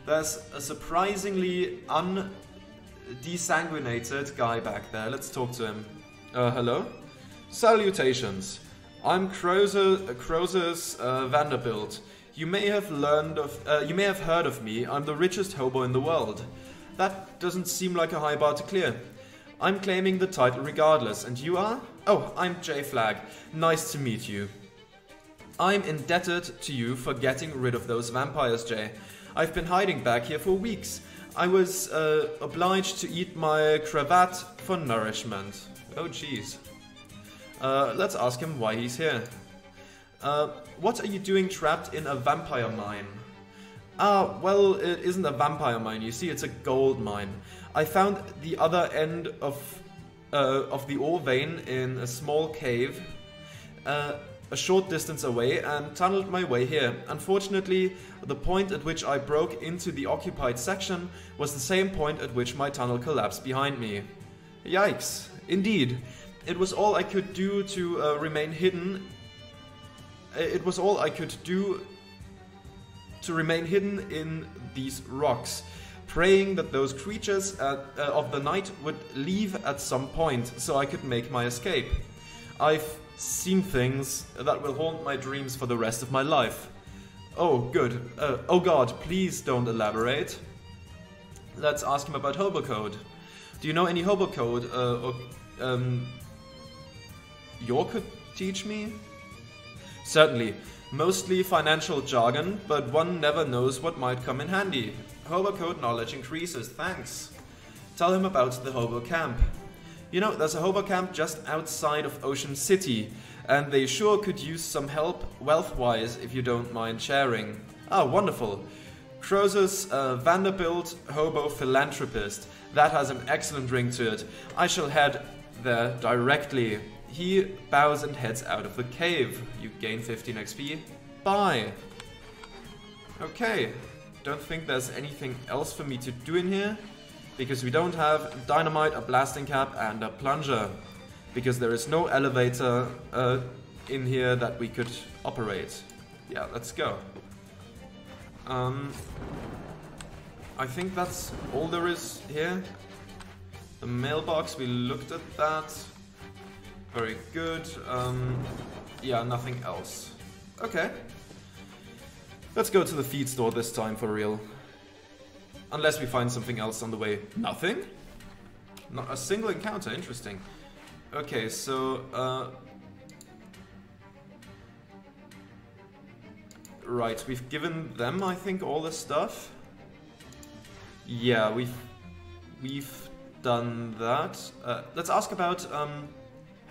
There's a surprisingly undesanguinated guy back there. Let's talk to him. Hello? Salutations. I'm Croesus Vanderbilt. You may have heard of me. I'm the richest hobo in the world. That doesn't seem like a high bar to clear. I'm claiming the title regardless, and you are? Oh, I'm Jay Flagg. Nice to meet you. I'm indebted to you for getting rid of those vampires, Jay. I've been hiding back here for weeks. I was obliged to eat my cravat for nourishment. Oh, jeez. Let's ask him why he's here. What are you doing trapped in a vampire mine? Well, it isn't a vampire mine, you see, it's a gold mine. I found the other end of the ore vein in a small cave a short distance away and tunneled my way here. Unfortunately, the point at which I broke into the occupied section was the same point at which my tunnel collapsed behind me. Yikes. Indeed. It was all I could do to remain hidden. It was all I could do to remain hidden in these rocks, praying that those creatures of the night would leave at some point so I could make my escape. I've seen things that will haunt my dreams for the rest of my life. Oh, good. Oh god, please don't elaborate. Let's ask him about hobo code. Do you know any hobo code you could teach me? Certainly. Mostly financial jargon, but one never knows what might come in handy. Hobo code knowledge increases, thanks. Tell him about the hobo camp. You know, there's a hobo camp just outside of Ocean City, and they sure could use some help wealth-wise if you don't mind sharing. Ah, wonderful. Croesus Vanderbilt, hobo philanthropist. That has an excellent ring to it. I shall head there directly. He bows and heads out of the cave. You gain 15 XP. Bye. Okay. Don't think there's anything else for me to do in here. Because we don't have dynamite, a blasting cap, and a plunger. Because there is no elevator in here that we could operate. Yeah, let's go. I think that's all there is here. The mailbox, we looked at that. Very good. Yeah, nothing else. Okay. Let's go to the feed store this time for real. Unless we find something else on the way. Nothing? Not a single encounter, interesting. Okay, so right, we've given them, I think, all the stuff. Yeah, we've done that. Let's ask about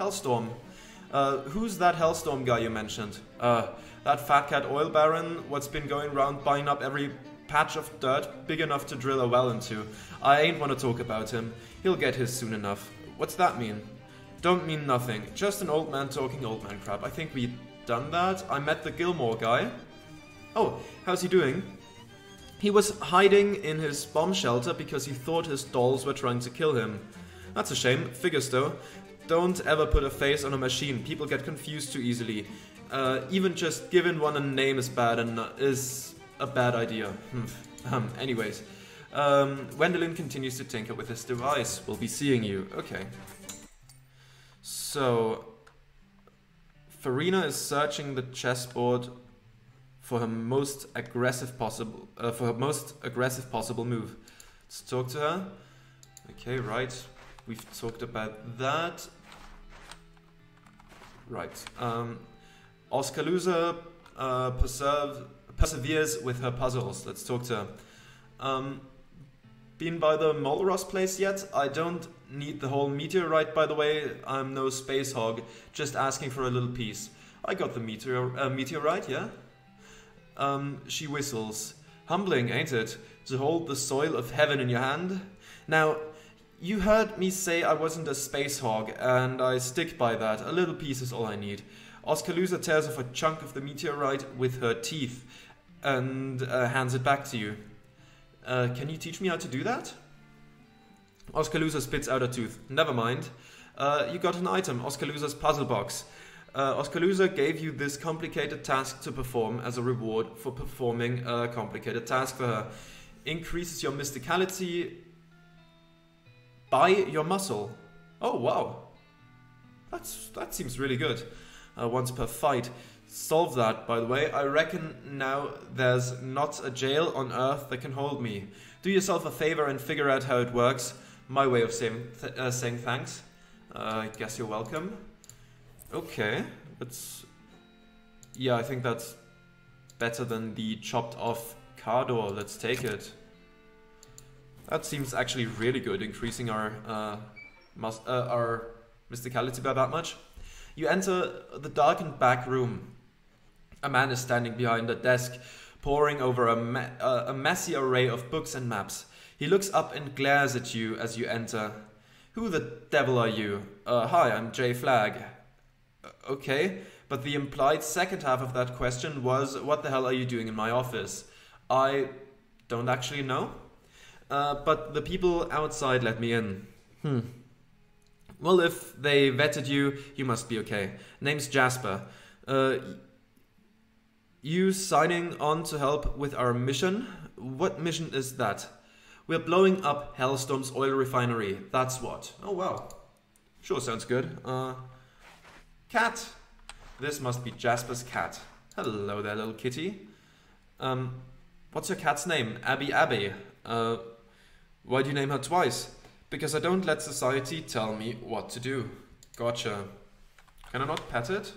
Hellstorm. Who's that Hellstorm guy you mentioned? That fat cat oil baron, what's been going around buying up every patch of dirt big enough to drill a well into. I ain't wanna talk about him. He'll get his soon enough. What's that mean? Don't mean nothing. Just an old man talking old man crap. I think we've done that. I met the Gilmore guy. Oh, how's he doing? He was hiding in his bomb shelter because he thought his dolls were trying to kill him. That's a shame. Figures though. Don't ever put a face on a machine. People get confused too easily. Even just giving one a name is a bad idea. Anyways. Wendelin continues to tinker with his device. We'll be seeing you. Okay. So Farina is searching the chessboard for her most aggressive possible move. Let's talk to her. Okay, right. We've talked about that. Right. Oskaloosa perseveres with her puzzles. Let's talk to her. Been by the Molros place yet? I don't need the whole meteorite, by the way. I'm no space hog. Just asking for a little piece. I got the meteorite, yeah? She whistles. Humbling, ain't it? To hold the soil of heaven in your hand? Now, you heard me say I wasn't a space hog, and I stick by that. A little piece is all I need. Oskaloosa tears off a chunk of the meteorite with her teeth and hands it back to you. Can you teach me how to do that? Oskaloosa spits out a tooth. Never mind. You got an item, Oskaloosa's puzzle box. Oskaloosa gave you this complicated task to perform as a reward for performing a complicated task for her. increases your mysticality by your muscle. Oh wow, that seems really good. Once per fight. Solve that, by the way. I reckon now there's not a jail on Earth that can hold me. Do yourself a favor and figure out how it works. My way of saying thanks. I guess you're welcome. Okay, yeah, I think that's better than the chopped off car door. Let's take it. That seems actually really good, increasing our mysticality by that much. You enter the darkened back room. A man is standing behind a desk, poring over a messy array of books and maps. He looks up and glares at you as you enter. Who the devil are you? Hi, I'm Jay Flagg. Okay, but the implied second half of that question was, what the hell are you doing in my office? I don't actually know, but the people outside let me in. Well, if they vetted you, you must be okay. Name's Jasper. You signing on to help with our mission? What mission is that? We're blowing up Hellstorm's oil refinery. That's what. Oh wow. Sure, sounds good. Cat. This must be Jasper's cat. Hello there, little kitty. What's your cat's name? Abby. Why do you name her twice? Because I don't let society tell me what to do. Gotcha. Can I not pet it?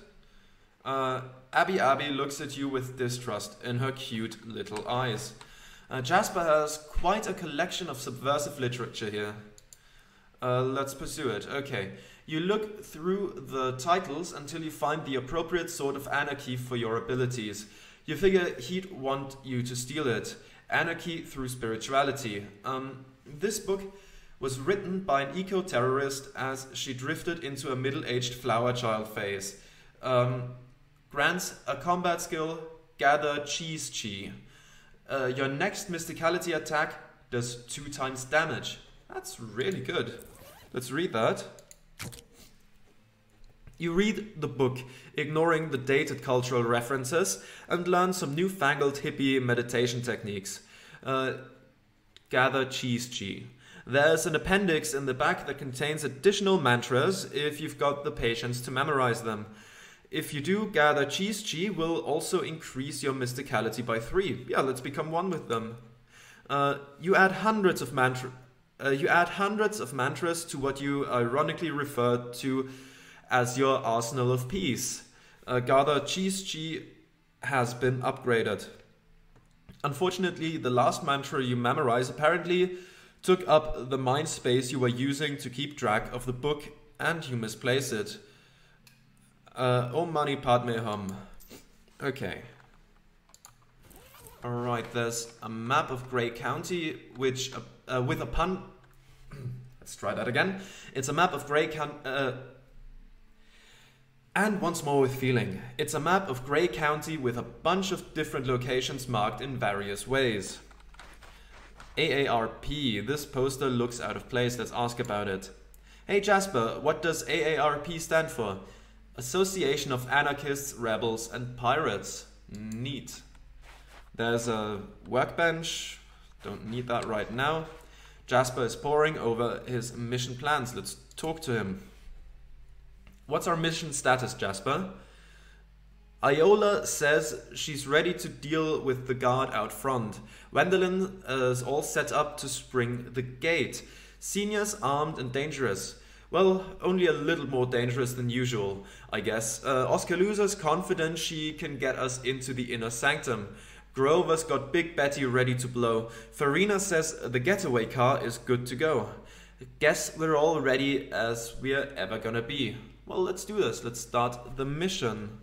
Abby looks at you with distrust in her cute little eyes. Jasper has quite a collection of subversive literature here. Let's pursue it. Okay. You look through the titles until you find the appropriate sort of anarchy for your abilities. You figure he'd want you to steal it. Anarchy through spirituality. This book was written by an eco-terrorist as she drifted into a middle-aged flower child phase. Grants a combat skill, gather cheese chi. Your next mysticality attack does 2 times damage. That's really good. Let's read that. You read the book, ignoring the dated cultural references, and learn some newfangled hippie meditation techniques. Gather cheese chi. There's an appendix in the back that contains additional mantras if you've got the patience to memorize them. If you do, gather cheese chi will also increase your mysticality by 3. Yeah, let's become one with them. You add hundreds of mantras to what you ironically refer to as your arsenal of peace. Gather cheese chi has been upgraded. Unfortunately, the last mantra you memorize apparently took up the mind space you were using to keep track of the book, and you misplace it. Om Mani Padme Hum. Okay. Alright, there's a map of Grey County, which, with a pun... Let's try that again. It's a map of Grey County... and once more with feeling. It's a map of Grey County with a bunch of different locations marked in various ways. AARP. This poster looks out of place. Let's ask about it. Hey Jasper, what does AARP stand for? Association of Anarchists, Rebels and Pirates. Neat. There's a workbench. Don't need that right now. Jasper is poring over his mission plans. Let's talk to him. What's our mission status, Jasper? Iola says she's ready to deal with the guard out front. Wendelin is all set up to spring the gate. Senior's armed and dangerous. Well, only a little more dangerous than usual, I guess. Oskaloosa's confident she can get us into the inner sanctum. Grover's got Big Betty ready to blow. Farina says the getaway car is good to go. Guess we're all ready as we're ever gonna be. Well, let's do this. Let's start the mission.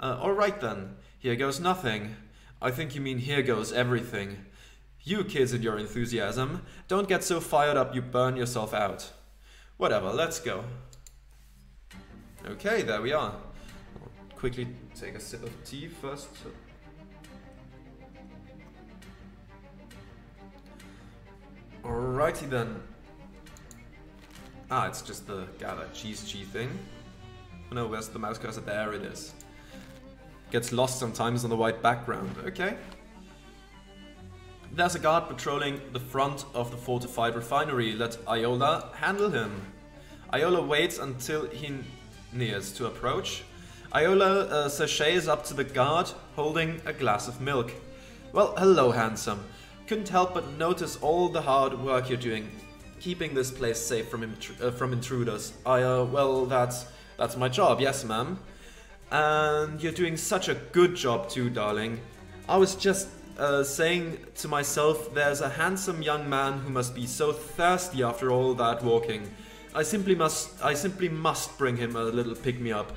Alright then. Here goes nothing. I think you mean here goes everything. You kids and your enthusiasm. Don't get so fired up you burn yourself out. Whatever, let's go. Okay, there we are. I'll quickly take a sip of tea first. Alrighty then. Ah, it's just the gather cheese chi thing. Oh no, where's the mouse cursor? There it is. Gets lost sometimes on the white background. Okay. There's a guard patrolling the front of the fortified refinery. Let Iola handle him. Iola waits until he nears to approach. Iola sachets up to the guard, holding a glass of milk. Well, hello, handsome. Couldn't help but notice all the hard work you're doing, keeping this place safe from intruders. Well, that's my job, yes, ma'am. And you're doing such a good job too, darling. I was just saying to myself, there's a handsome young man who must be so thirsty after all that walking. I simply must bring him a little pick-me-up.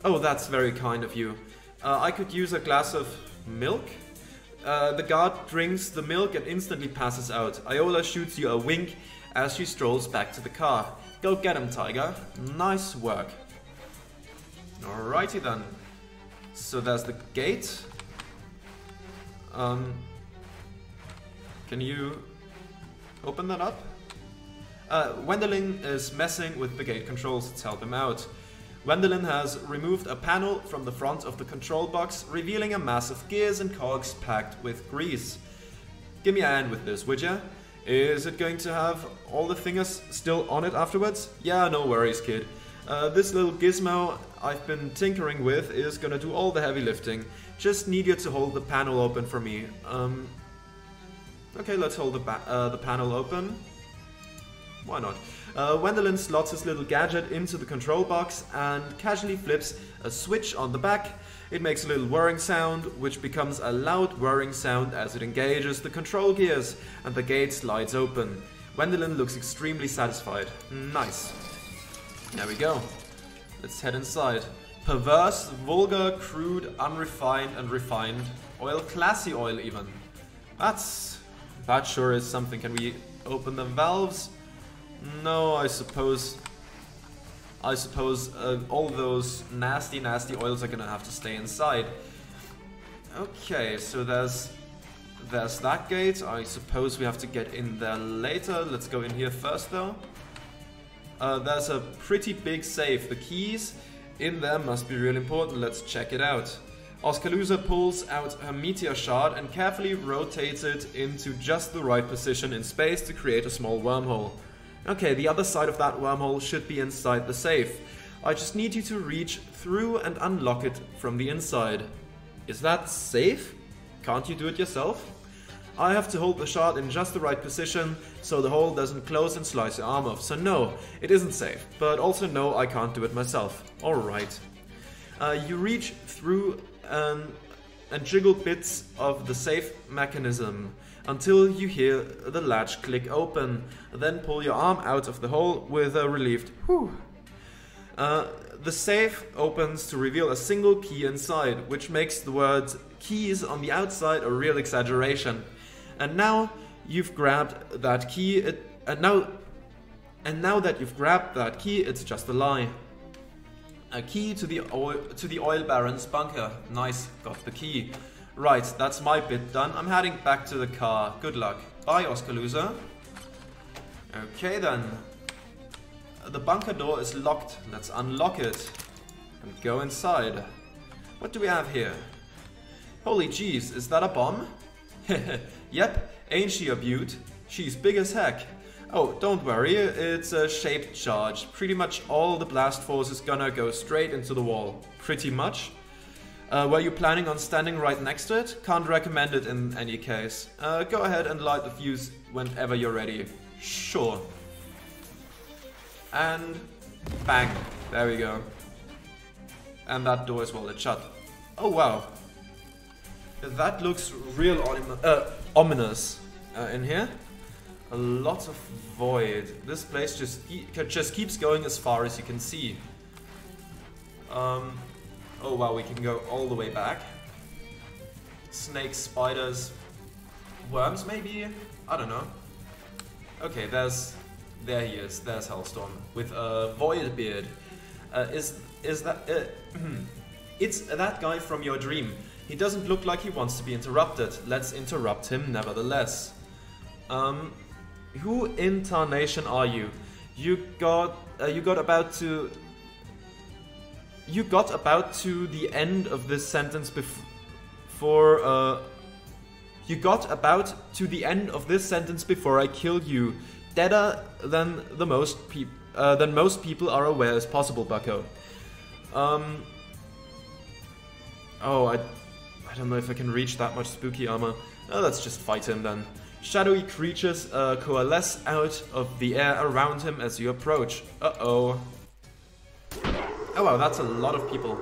Oh, that's very kind of you. I could use a glass of milk? The guard drinks the milk and instantly passes out. Iola shoots you a wink as she strolls back to the car. Go get him, Tiger. Nice work. Alrighty then. So there's the gate. Can you open that up? Wendelin is messing with the gate controls. Let's help him out. Wendelin has removed a panel from the front of the control box, revealing a mass of gears and cogs packed with grease. Give me a hand with this, would ya? Is it going to have all the fingers still on it afterwards? Yeah, no worries, kid. This little gizmo I've been tinkering with is gonna do all the heavy lifting. Just need you to hold the panel open for me. Okay, let's hold the panel open. Why not? Wendelin slots his little gadget into the control box and casually flips a switch on the back. It makes a little whirring sound, which becomes a loud whirring sound as it engages the control gears, and the gate slides open. Wendelin looks extremely satisfied. Nice. There we go. Let's head inside. Perverse, vulgar, crude, unrefined, and refined. Oil, classy oil even. That sure is something. Can we open the valves? No, I suppose all those nasty oils are gonna have to stay inside. Okay, so there's that gate. I suppose we have to get in there later. Let's go in here first though. There's a pretty big safe. The keys in there must be real important. Let's check it out. Oskaloosa pulls out her meteor shard and carefully rotates it into just the right position in space to create a small wormhole. Okay, the other side of that wormhole should be inside the safe. I just need you to reach through and unlock it from the inside. Is that safe? Can't you do it yourself? I have to hold the shard in just the right position so the hole doesn't close and slice your arm off. So no, it isn't safe. But also no, I can't do it myself. Alright. You reach through and jiggle bits of the safe mechanism until you hear the latch click open. Then pull your arm out of the hole with a relieved whew. The safe opens to reveal a single key inside, which makes the words keys on the outside a real exaggeration. And now you've grabbed that key, and now that you've grabbed that key, it's just a lie. A key to the oil baron's bunker. Nice, got the key. Right, that's my bit done. I'm heading back to the car. Good luck. Bye, Oskaloosa. Okay then. The bunker door is locked. Let's unlock it and go inside. What do we have here? Holy jeez, is that a bomb? Yep, ain't she a beaut? She's big as heck. Oh, don't worry, it's a shaped charge. Pretty much all the blast force is gonna go straight into the wall. Pretty much. Were you planning on standing right next to it? Can't recommend it in any case. Go ahead and light the fuse whenever you're ready. Sure. And bang. There we go. And that door is well shut. Oh wow. That looks real ominous in here. A lot of void. This place just keeps going as far as you can see. Oh wow, we can go all the way back. Snakes, spiders, worms maybe? I don't know. Okay, there he is. There's Hellstorm with a void beard. Is that it's that guy from your dream. He doesn't look like he wants to be interrupted. Let's interrupt him nevertheless. Who in tarnation are you? You got about to the end of this sentence before You got about to the end of this sentence before I killed you. Deader than most people are aware is possible, bucko. Oh, I don't know if I can reach that much spooky armor. Let's just fight him then. Shadowy creatures coalesce out of the air around him as you approach. Uh-oh. Oh wow, that's a lot of people.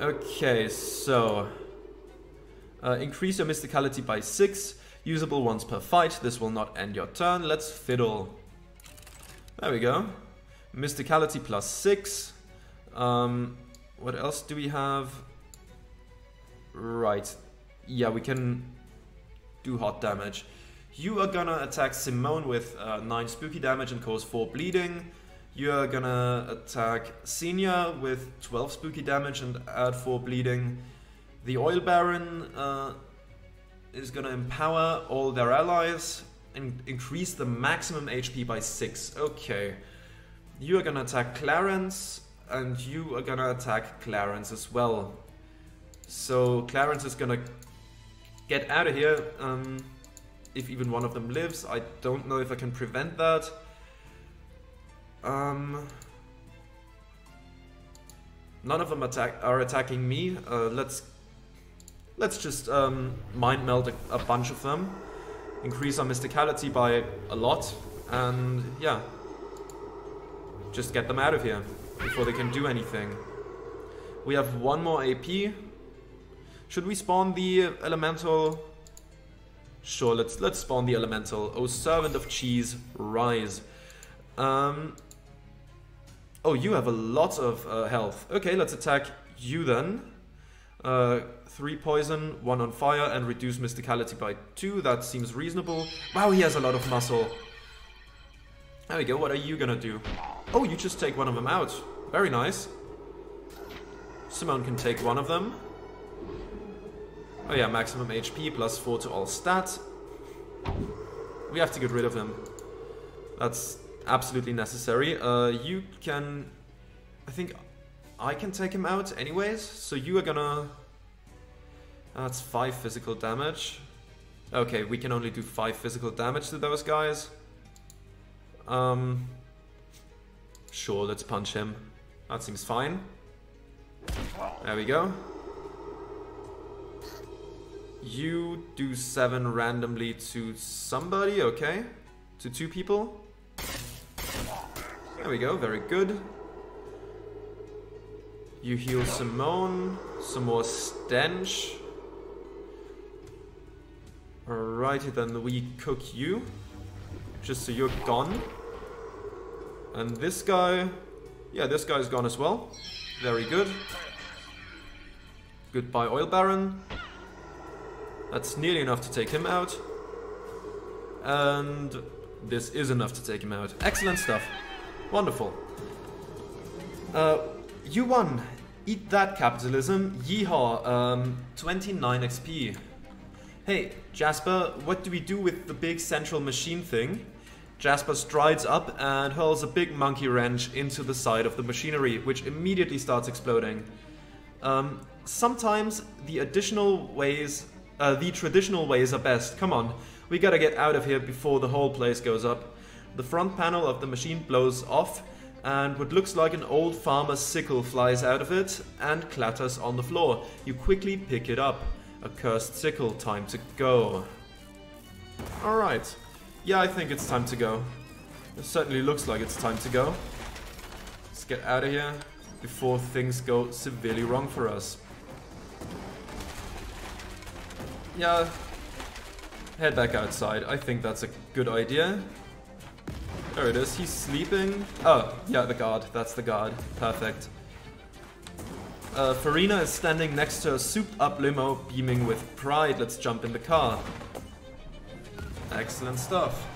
Okay, so... increase your mysticality by 6. Usable once per fight. This will not end your turn. Let's fiddle. There we go. Mysticality plus 6. What else do we have? Right. Yeah, we can do hot damage. You are gonna attack Simone with 9 spooky damage and cause 4 bleeding. You are gonna attack Xenia with 12 spooky damage and add 4 bleeding. The Oil Baron is gonna empower all their allies and increase the maximum HP by 6. Okay. You are gonna attack Clarence, and you are gonna attack Clarence as well. So Clarence is gonna get out of here, if even one of them lives. I don't know if I can prevent that. None of them are attacking me. Let's just mind meld a bunch of them, increase our mysticality by a lot, and yeah, just get them out of here before they can do anything. We have 1 more AP. Should we spawn the elemental? Sure, let's spawn the elemental. Oh, servant of cheese, rise. Oh, you have a lot of health. Okay, let's attack you then. 3 poison, 1 on fire, and reduce mysticality by 2. That seems reasonable. Wow, he has a lot of muscle. There we go. What are you gonna do? Oh, you just take one of them out. Very nice. Simone can take one of them. Oh yeah, maximum HP plus 4 to all stats. We have to get rid of him. That's absolutely necessary. You can... I think I can take him out anyways. So you are gonna... That's 5 physical damage. Okay, we can only do 5 physical damage to those guys. Sure, let's punch him. That seems fine. There we go. You do 7 randomly to somebody, okay. To 2 people. There we go, very good. You heal Simone. Some more stench. Alrighty, then we cook you. Just so you're gone. And this guy... Yeah, this guy's gone as well. Very good. Goodbye, Oil Baron. That's nearly enough to take him out. And this is enough to take him out. Excellent stuff. Wonderful. You won. Eat that, capitalism. Yeehaw. 29 XP. Hey, Jasper, what do we do with the big central machine thing? Jasper strides up and hurls a big monkey wrench into the side of the machinery, which immediately starts exploding. Sometimes the traditional ways are best. Come on, we gotta get out of here before the whole place goes up. The front panel of the machine blows off, and what looks like an old farmer's sickle flies out of it and clatters on the floor. You quickly pick it up. A cursed sickle, time to go. Alright. Yeah, I think it's time to go. It certainly looks like it's time to go. Let's get out of here before things go severely wrong for us. Yeah, head back outside. I think that's a good idea. There it is. He's sleeping. Oh, yeah, the guard. That's the guard. Perfect. Farina is standing next to a souped-up limo, beaming with pride. Let's jump in the car. Excellent stuff.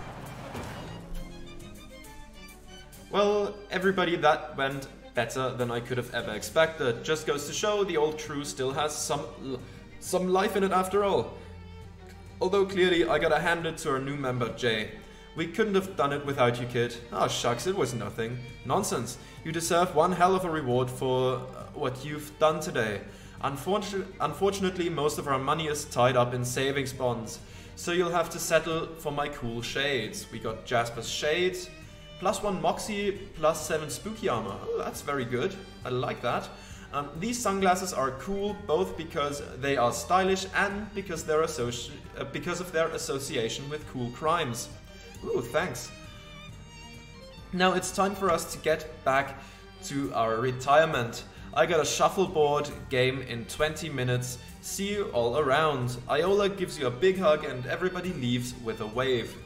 Well, everybody, that went better than I could have ever expected. Just goes to show the old crew still has some life in it after all. Although clearly I gotta hand it to our new member, Jay. We couldn't have done it without you, kid. Oh shucks, it was nothing. Nonsense. You deserve one hell of a reward for what you've done today. Unfortunately, most of our money is tied up in savings bonds, so you'll have to settle for my cool shades. We got Jasper's shades, +1 Moxie, +7 spooky armor. Oh, that's very good. I like that. These sunglasses are cool both because they are stylish and because of their association with cool crimes. Ooh, thanks. Now it's time for us to get back to our retirement. I got a shuffleboard game in 20 minutes. See you all around. Iola gives you a big hug and everybody leaves with a wave.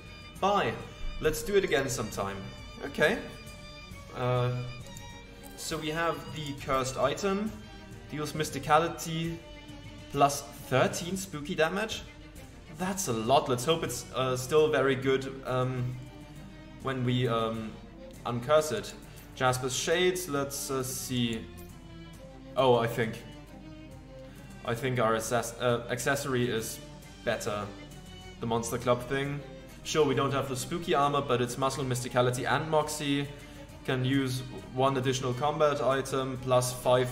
Bye. Let's do it again sometime. Okay. So we have the cursed item. Deals mysticality +13 spooky damage. That's a lot. Let's hope it's still very good when we uncurse it. Jasper's shades. Let's see. Oh, I think our accessory is better. The Monster Club thing. Sure, we don't have the spooky armor, but it's muscle, mysticality, and moxie. Can use 1 additional combat item, +5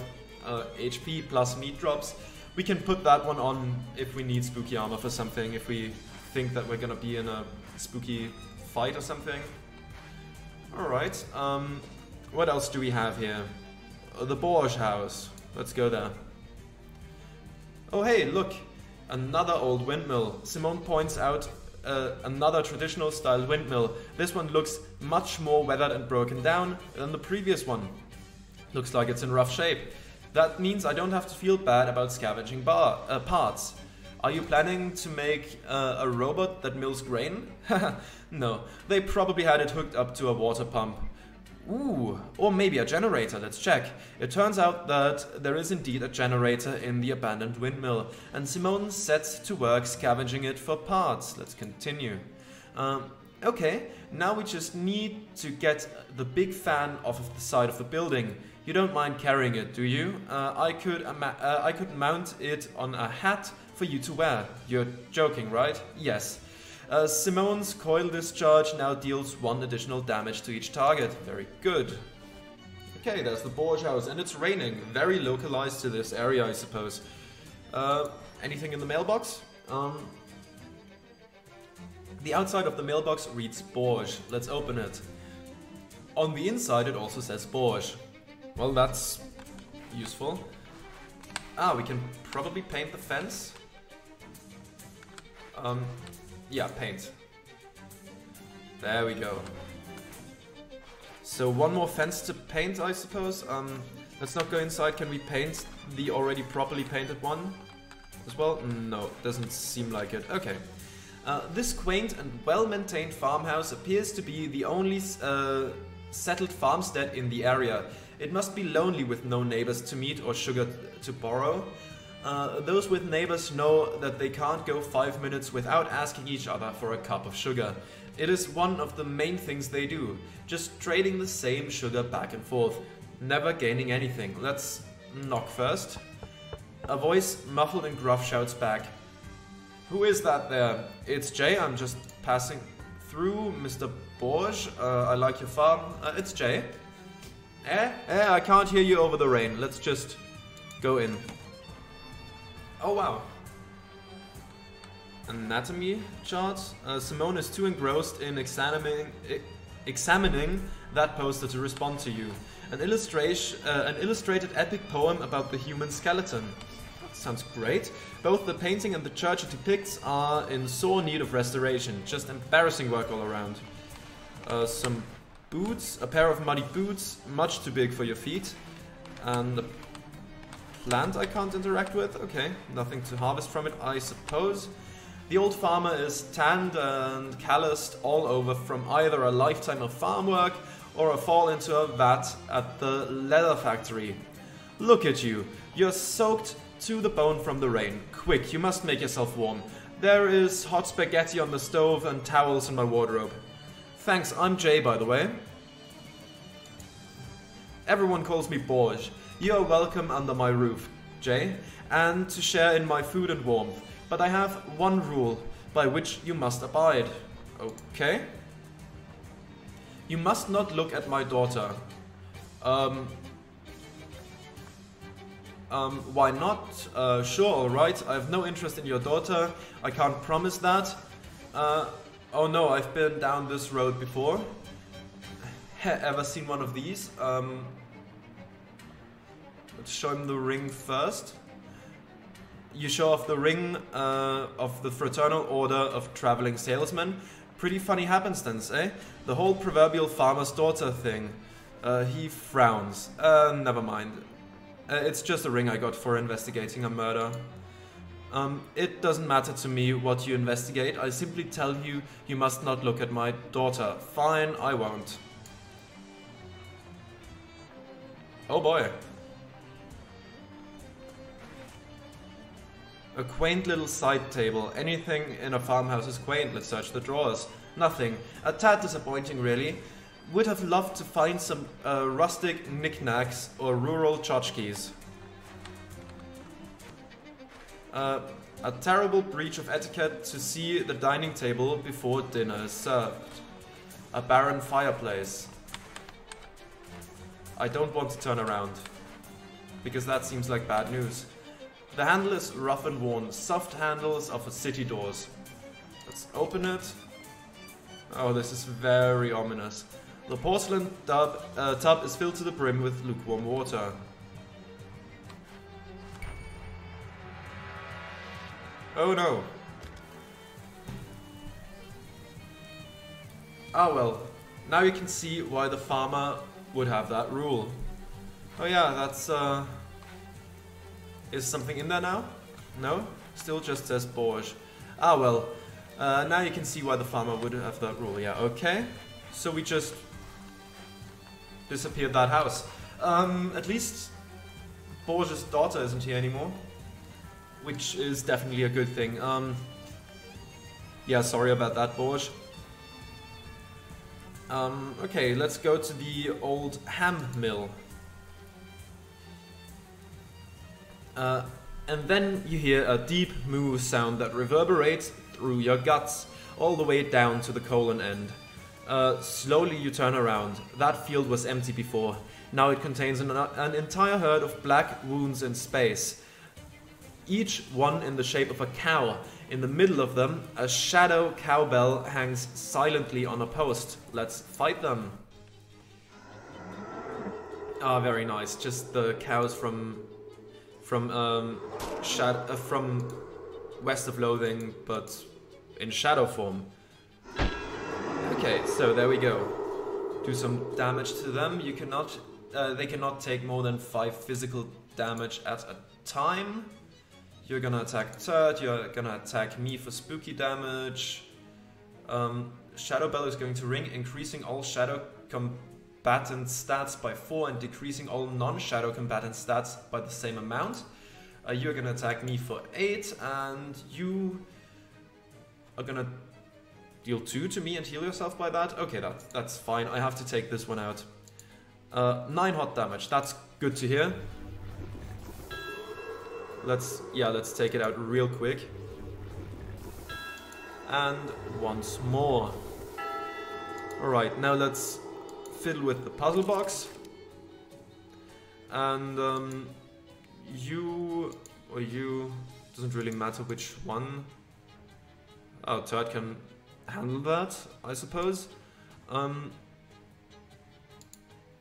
HP, plus meat drops. We can put that one on if we need spooky armor for something, if we think that we're gonna be in a spooky fight or something. Alright, what else do we have here? The Borge house. Let's go there. Oh hey, look! Another old windmill. Simone points out another traditional style windmill. This one looks much more weathered and broken down than the previous one. Looks like it's in rough shape. That means I don't have to feel bad about scavenging parts. Are you planning to make a robot that mills grain? No, they probably had it hooked up to a water pump. Ooh, or maybe a generator, let's check. It turns out that there is indeed a generator in the abandoned windmill, and Simone sets to work scavenging it for parts. Let's continue. Okay, now we just need to get the big fan off of the side of the building. You don't mind carrying it, do you? I could mount it on a hat for you to wear. You're joking, right? Yes. Simone's coil discharge now deals 1 additional damage to each target. Very good. Okay, there's the Borge house, and it's raining. Very localized to this area, I suppose. Anything in the mailbox? The outside of the mailbox reads Borge. Let's open it. On the inside it also says Borge. Well, that's useful. Ah, we can probably paint the fence. Yeah, paint. There we go. So 1 more fence to paint, I suppose. Let's not go inside. Can we paint the already properly painted one as well? No, doesn't seem like it. Okay. This quaint and well-maintained farmhouse appears to be the only settled farmstead in the area. It must be lonely with no neighbors to meet or sugar to borrow. Those with neighbors know that they can't go 5 minutes without asking each other for a cup of sugar. It is one of the main things they do, just trading the same sugar back and forth, never gaining anything. Let's knock first. A voice muffled and gruff shouts back. Who is that there? It's Jay, I'm just passing through, Mr. Borge. I like your farm. It's Jay. I can't hear you over the rain. Let's just go in. Oh wow. Anatomy chart. Simone is too engrossed in examining that poster to respond to you. An illustrated epic poem about the human skeleton. That sounds great. Both the painting and the church it depicts are in sore need of restoration. Just embarrassing work all around. Some boots, a pair of muddy boots, much too big for your feet. And a plant I can't interact with. Okay, nothing to harvest from it, I suppose. The old farmer is tanned and calloused all over from either a lifetime of farm work or a fall into a vat at the leather factory. Look at you. You're soaked to the bone from the rain. Quick, you must make yourself warm. There is hot spaghetti on the stove and towels in my wardrobe. Thanks, I'm Jay, by the way. Everyone calls me Borge. You are welcome under my roof, Jay, and to share in my food and warmth. But I have one rule, by which you must abide. Okay? You must not look at my daughter. Why not? Sure, alright. I have no interest in your daughter. I can't promise that. Oh no, I've been down this road before. Ever seen one of these? Let's show him the ring first. You show off the ring of the Fraternal Order of Traveling Salesmen. Pretty funny happenstance, eh? The whole proverbial farmer's daughter thing. He frowns. Never mind. It's just a ring I got for investigating a murder. It doesn't matter to me what you investigate. I simply tell you, you must not look at my daughter. Fine, I won't. Oh boy. A quaint little side table. Anything in a farmhouse is quaint. Let's search the drawers. Nothing. A tad disappointing, really. Would have loved to find some rustic knickknacks or rural tchotchkes. A terrible breach of etiquette to see the dining table before dinner is served. A barren fireplace. I don't want to turn around, because that seems like bad news. The handle is rough and worn, soft handles of city doors. Let's open it. Oh, this is very ominous. The porcelain tub is filled to the brim with lukewarm water. Oh no. Ah well, now you can see why the farmer would have that rule. Oh yeah, that's is something in there now? No? Still just says Borges. Ah well, now you can see why the farmer would have that rule. Yeah, okay. So we just disappeared that house. At least Borges' daughter isn't here anymore, which is definitely a good thing. Yeah, sorry about that, Borges. Okay, let's go to the old ham mill. And then you hear a deep moo sound that reverberates through your guts, all the way down to the colon end. Slowly you turn around. That field was empty before. Now it contains an entire herd of black wounds in space. Each one in the shape of a cow. In the middle of them, a shadow cowbell hangs silently on a post. Let's fight them. Ah, very nice. Just the cows from West of Loathing, but in shadow form. Okay, so there we go. Do some damage to them. You cannot, they cannot take more than 5 physical damage at a time. You're gonna attack Turd, you're gonna attack me for spooky damage. Shadow Bell is going to ring, increasing all shadow combatant stats by 4 and decreasing all non-shadow combatant stats by the same amount. You're gonna attack me for 8, and you are gonna deal 2 to me and heal yourself by that. Okay, that's fine. I have to take this one out. 9 hot damage. That's good to hear. Let's take it out real quick. And once more. Alright, now let's fiddle with the puzzle box. And you or you, doesn't really matter which one. Oh, Turd can handle that, I suppose.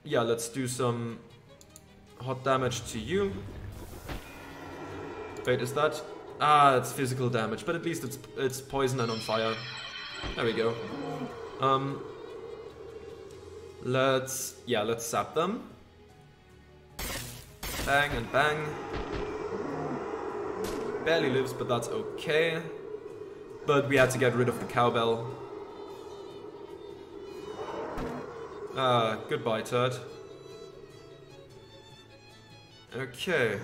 Yeah, let's do some hot damage to you. Wait, is that? Ah, it's physical damage, but at least it's poison and on fire. There we go. Let's zap them. Bang and bang. Barely lives, but that's okay. But we had to get rid of the cowbell. Ah, goodbye, Turd. Okay.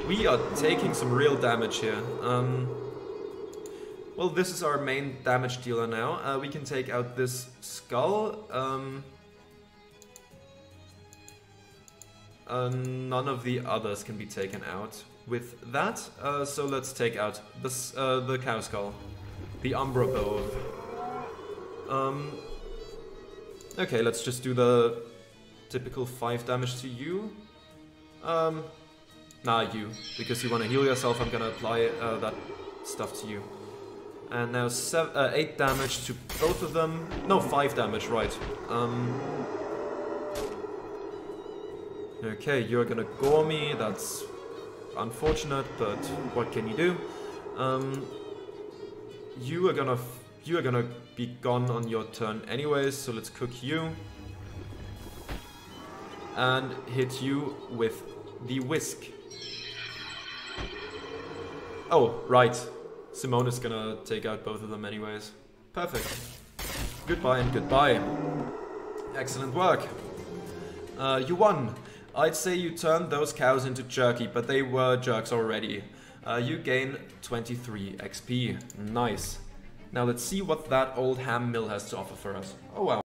We are taking some real damage here. Well, this is our main damage dealer now. We can take out this skull. None of the others can be taken out with that. So let's take out this, the cow skull. The Umbra Bove. Okay, let's just do the typical 5 damage to you. Nah, you. Because you want to heal yourself, I'm gonna apply that stuff to you. And now 8 damage to both of them. No, 5 damage, right. Okay, you're gonna gore me. That's unfortunate, but what can you do? You are gonna be gone on your turn anyways, so let's cook you. And hit you with the whisk. Oh, right. Simone is gonna take out both of them anyways. Perfect. Goodbye and goodbye. Excellent work. You won. I'd say you turned those cows into jerky, but they were jerks already. You gain 23 XP. Nice. Now let's see what that old ham mill has to offer for us. Oh wow.